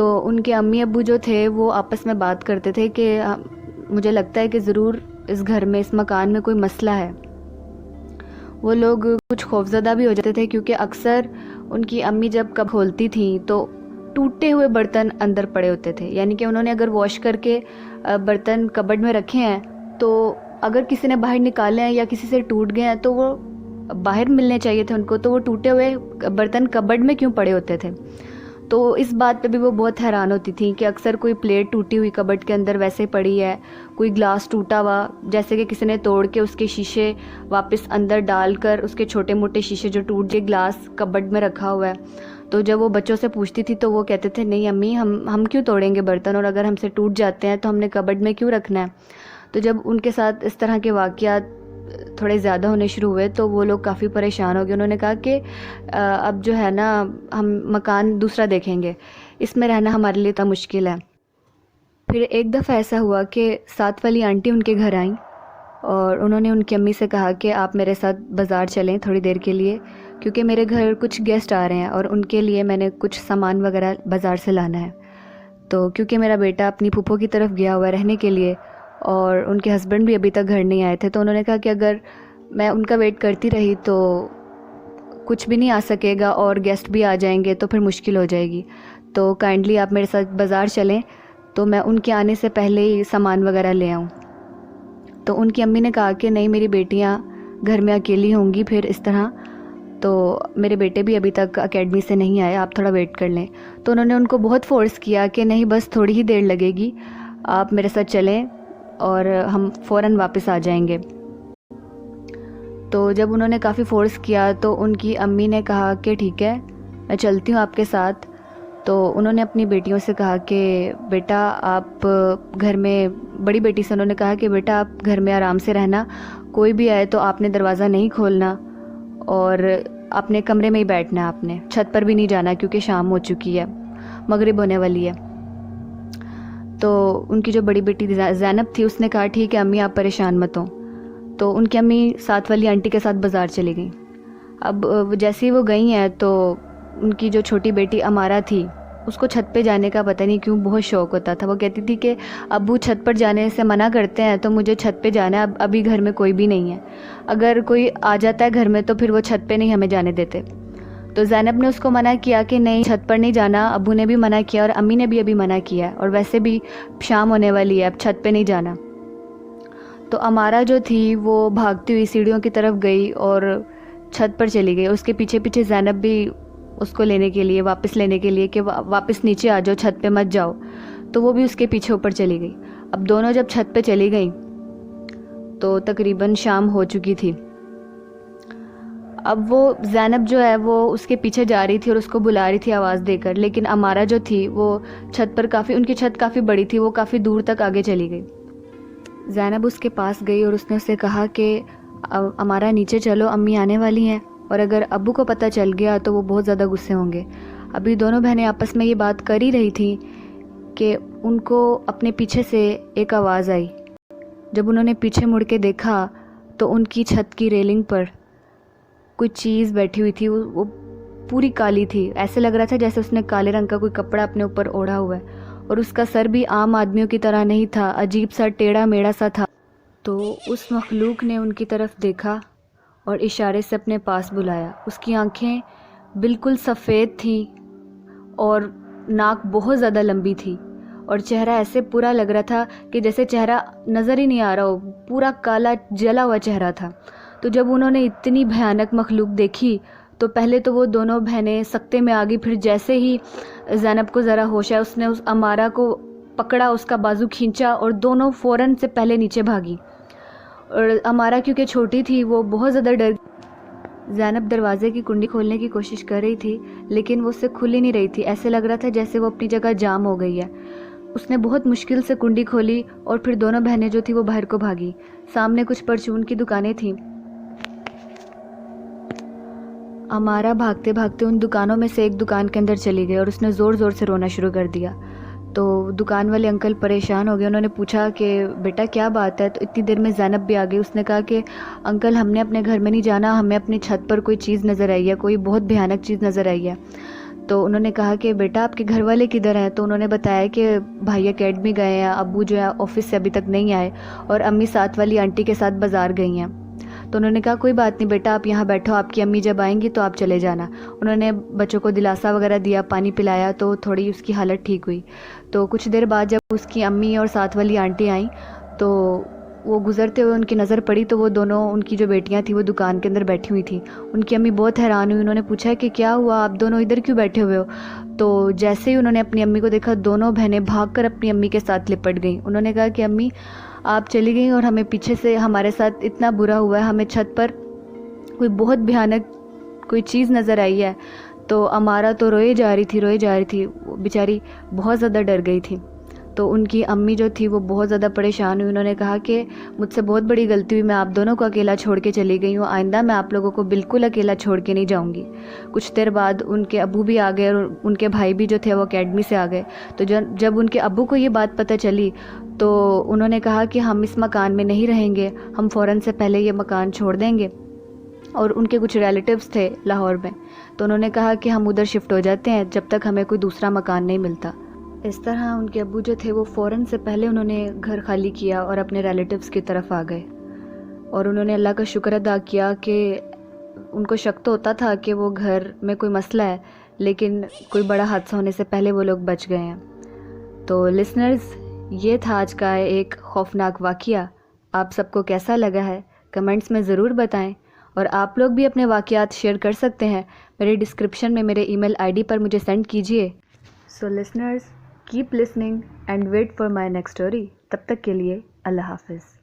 تو ان کے امی ابو جو تھے وہ آپس میں بات کرتے تھے کہ مجھے لگتا ہے کہ ضرور اس گھر میں اس مکان میں کوئی مسئلہ ہے. وہ لوگ کچھ خوفزدہ بھی ہو جاتے تھے کیونکہ اکثر ان کی امی جب کب کھولتی تھیں تو ٹوٹے ہوئے برتن اندر پڑے ہوتے تھے. یعنی کہ انہوں نے اگر واش کر کے برتن کبڈ میں رکھے ہیں تو اگر کسی نے باہر نکالے ہیں یا کسی سے ٹوٹ گئے ہیں تو وہ باہر ملنے چاہیے تھے ان کو, تو وہ ٹوٹے ہوئے برتن کبڈ میں کیوں پڑے ہوتے تھے. تو اس بات پہ بھی وہ بہت حیران ہوتی تھیں کہ اکثر کوئی پلیٹ ٹوٹی ہوئی کبڈ کے اندر ویسے پڑی ہے, کوئی گلاس ٹوٹا ہوا جیسے کہ کسی نے توڑ کے اس کے شیشے واپس اندر ڈال کر اس کے چھوٹے موٹے شیشے جو ٹوٹ گئے گلاس کبڈ میں رکھا ہوا ہے. تو جب وہ بچوں سے پوچھتی تھی تو وہ کہتے تھے نہیں امی ہم کیوں توڑیں گے برتن, اور اگر ہم سے ٹوٹ جاتے ہیں تو ہم نے کبڈ میں کیوں رکھنا ہے. تو جب ان کے ساتھ اس طرح کے واقعات تھوڑے زیادہ ہونے شروع ہوئے تو وہ لوگ کافی پریشان ہو گئے. انہوں نے کہا کہ اب جو ہے نا ہم مکان دوسرا دیکھیں گے, اس میں رہنا ہمارے لیے اتنا مشکل ہے. پھر ایک دفعہ ایسا ہوا کہ ساتھ والی آنٹی ان کے گھر آئیں اور انہوں نے ان کی امی سے کہا کہ آپ میرے ساتھ بازار چلیں تھوڑی دیر کے لیے, کیونکہ میرے گھر کچھ گیسٹ آ رہے ہیں اور ان کے لیے میں نے کچھ سامان وغیرہ بازار سے لانا ہے. تو کیونکہ میرا بیٹا اپنی پھوپھو کی طرف گیا ہوا ہے رہنے کے لیے اور ان کے ہسبینڈ بھی ابھی تک گھر نہیں آئے تھے, تو انہوں نے کہا کہ اگر میں ان کا ویٹ کرتی رہی تو کچھ بھی نہیں آ سکے گا اور گیسٹ بھی آ جائیں گے تو پھر مشکل ہو جائے گی, تو کائنڈلی آپ میرے ساتھ بازار چلیں تو میں ان کے آنے سے پہلے ہی سامان وغیرہ لے آؤں. تو ان کی امی نے کہا کہ نہیں میری بیٹیاں گھر میں اکیلی ہوں گی پھر اس طرح, تو میرے بیٹے بھی ابھی تک اکیڈمی سے نہیں آئے, آپ تھوڑا ویٹ کر لیں. تو انہوں نے ان کو بہت فورس کیا کہ نہیں بس تھوڑی ہی دیر لگے گی, آپ میرے ساتھ چلیں اور ہم فوراً واپس آ جائیں گے. تو جب انہوں نے کافی فورس کیا تو ان کی امی نے کہا کہ ٹھیک ہے میں چلتی ہوں آپ کے ساتھ. تو انہوں نے اپنی بیٹیوں سے کہا کہ بیٹا آپ گھر میں, بڑی بیٹی سے انہوں نے کہا کہ بیٹا آپ گھر میں آرام سے رہنا, کوئی بھی آئے تو آپ نے دروازہ نہیں کھولنا اور اپنے کمرے میں ہی بیٹھنا ہے, آپ نے چھت پر بھی نہیں جانا کیونکہ شام ہو چکی ہے, مغرب ہونے والی ہے. تو ان کی جو بڑی بیٹی زینب تھی اس نے کہا ٹھیک ہے امی آپ پریشان مت ہوں. تو ان کی امی ساتھ والی آنٹی کے ساتھ بازار چلی گئیں. اب جیسے ہی وہ گئی ہیں تو ان کی جو چھوٹی بیٹی امارہ تھی اس کو چھت پہ جانے کا پتہ نہیں کیوں بہت شوق ہوتا تھا. وہ کہتی تھی کہ ابو چھت پر جانے سے منع کرتے ہیں تو مجھے چھت پہ جانا ہے, ابھی گھر میں کوئی بھی نہیں ہے, اگر کوئی آ جاتا ہے گھر میں تو پھر وہ چھت پہ نہیں ہمیں جانے دیتے. تو زینب نے اس کو منع کیا کہ نہیں چھت پر نہیں جانا, ابو نے بھی منع کیا اور امی نے بھی ابھی منع کیا ہے, اور ویسے بھی شام ہونے والی ہے اب چھت پہ نہیں جانا. تو امارہ جو تھی وہ بھاگتی ہوئی سیڑھیوں کی طرف گئی اور چھت پر چلی گئی. اس کے پیچھے پیچھے زینب بھی اس کو لینے کے لیے, واپس لینے کے لیے کہ واپس نیچے آ جاؤ, چھت پہ مت جاؤ. تو وہ بھی اس کے پیچھے اوپر چلی گئی. اب دونوں جب چھت پہ چلی گئیں تو تقریباً شام ہو چکی تھی. اب وہ زینب جو ہے وہ اس کے پیچھے جا رہی تھی اور اس کو بلا رہی تھی آواز دے کر, لیکن امارہ جو تھی وہ چھت پر ان کی چھت کافی بڑی تھی, وہ کافی دور تک آگے چلی گئی. زینب اس کے پاس گئی اور اس نے اسے کہا کہ امارہ نیچے چلو, امی آنے والی ہیں, اور اگر ابو کو پتہ چل گیا تو وہ بہت زیادہ غصے ہوں گے. ابھی دونوں بہنیں آپس میں یہ بات کر ہی رہی تھیں کہ ان کو اپنے پیچھے سے ایک آواز آئی. جب انہوں نے پیچھے مڑ کے دیکھا تو ان کی چھت کی ریلنگ پر کوئی چیز بیٹھی ہوئی تھی, وہ پوری کالی تھی. ایسے لگ رہا تھا جیسے اس نے کالے رنگ کا کوئی کپڑا اپنے اوپر اوڑھا ہوا ہے, اور اس کا سر بھی عام آدمیوں کی طرح نہیں تھا, عجیب سا ٹیڑھا میڑھا سا تھا. تو اس مخلوق نے ان کی طرف دیکھا اور اشارے سے اپنے پاس بلایا. اس کی آنکھیں بالکل سفید تھیں اور ناک بہت زیادہ لمبی تھی, اور چہرہ ایسے پورا لگ رہا تھا کہ جیسے چہرہ نظر ہی نہیں آ رہا ہو, پورا کالا جلا ہوا چہرہ تھا. تو جب انہوں نے اتنی بھیانک مخلوق دیکھی تو پہلے تو وہ دونوں بہنیں سکتے میں آ گئی. پھر جیسے ہی زینب کو ذرا ہوش آیا اس نے اس امارہ کو پکڑا, اس کا بازو کھینچا اور دونوں فوراً سے پہلے نیچے بھاگی. اور امارہ کیونکہ چھوٹی تھی وہ بہت زیادہ ڈر. زینب دروازے کی کنڈی کھولنے کی کوشش کر رہی تھی لیکن وہ اس سے کھل ہی نہیں رہی تھی, ایسے لگ رہا تھا جیسے وہ اپنی جگہ جام ہو گئی ہے. اس نے بہت مشکل سے کنڈی کھولی اور پھر دونوں بہنیں جو تھی وہ باہر کو بھاگی. سامنے کچھ پرچون کی دکانیں تھیں. امارہ بھاگتے بھاگتے ان دکانوں میں سے ایک دکان کے اندر چلی گئی اور اس نے زور زور سے رونا شروع کر دیا. تو دکان والے انکل پریشان ہو گئے. انہوں نے پوچھا کہ بیٹا کیا بات ہے؟ تو اتنی دیر میں زینب بھی آ گئی. اس نے کہا کہ انکل ہم نے اپنے گھر میں نہیں جانا, ہمیں اپنی چھت پر کوئی چیز نظر آئی ہے, کوئی بہت بھیانک چیز نظر آئی ہے. تو انہوں نے کہا کہ بیٹا آپ کے گھر والے کدھر ہیں؟ تو انہوں نے بتایا کہ بھائی اکیڈمی گئے ہیں، ابو جو ہے آفس سے ابھی تک نہیں آئے، اور امی ساتھ والی آنٹی کے ساتھ بازار گئی ہیں۔ تو انہوں نے کہا کوئی بات نہیں بیٹا، آپ یہاں بیٹھو، آپ کی امی جب آئیں گی تو آپ چلے جانا۔ انہوں نے بچوں کو دلاسا وغیرہ دیا، پانی پلایا، تو تھوڑی اس کی حالت ٹھیک ہوئی۔ تو کچھ دیر بعد جب اس کی امی اور ساتھ والی آنٹی آئیں تو وہ گزرتے ہوئے ان کی نظر پڑی، تو وہ دونوں ان کی جو بیٹیاں تھیں وہ دکان کے اندر بیٹھی ہوئی تھیں۔ ان کی امی بہت حیران ہوئی، انہوں نے پوچھا کہ کیا ہوا، آپ دونوں ادھر کیوں بیٹھے ہوئے ہو؟ تو جیسے ہی انہوں نے اپنی امی کو دیکھا، دونوں بہنیں بھاگ کر اپنی امی کے ساتھ لپٹ گئیں۔ انہوں نے کہا کہ امی آپ چلی گئیں اور ہمیں پیچھے سے ہمارے ساتھ اتنا برا ہوا ہے، ہمیں چھت پر کوئی بہت بھیانک کوئی چیز نظر آئی ہے۔ تو امارا تو روئے جا رہی تھی، بیچاری بہت زیادہ ڈر گئی تھی۔ تو ان کی امی جو تھی وہ بہت زیادہ پریشان ہوئی، انہوں نے کہا کہ مجھ سے بہت بڑی غلطی ہوئی، میں آپ دونوں کو اکیلا چھوڑ کے چلی گئی ہوں، آئندہ میں آپ لوگوں کو بالکل اکیلا چھوڑ کے نہیں جاؤں گی۔ کچھ دیر بعد ان کے ابو بھی آ گئے اور ان کے بھائی بھی جو تھے وہ اکیڈمی سے آ گئے۔ تو جب ان کے ابو کو یہ بات پتہ چلی تو انہوں نے کہا کہ ہم اس مکان میں نہیں رہیں گے، ہم فوراً سے پہلے یہ مکان چھوڑ دیں گے۔ اور ان کے کچھ ریلیٹیوز تھے لاہور میں، تو انہوں نے کہا کہ ہم ادھر شفٹ ہو جاتے ہیں جب تک ہمیں کوئی دوسرا مکان نہیں ملتا۔ اس طرح ان کے ابو جو تھے وہ فوراً سے پہلے انہوں نے گھر خالی کیا اور اپنے ریلیٹیوز کی طرف آ گئے، اور انہوں نے اللہ کا شکر ادا کیا کہ ان کو شک تو ہوتا تھا کہ وہ گھر میں کوئی مسئلہ ہے، لیکن کوئی بڑا حادثہ ہونے سے پہلے وہ لوگ بچ گئے ہیں۔ تو لسنرز، یہ تھا آج کا ایک خوفناک واقعہ۔ آپ سب کو کیسا لگا ہے کمنٹس میں ضرور بتائیں، اور آپ لوگ بھی اپنے واقعات شیئر کر سکتے ہیں، میرے ڈسکرپشن میں میرے ای میل آئی ڈی پر مجھے سینڈ کیجیے۔ So listeners, keep listening and wait for my next story. تب تک کے لیے اللہ حافظ۔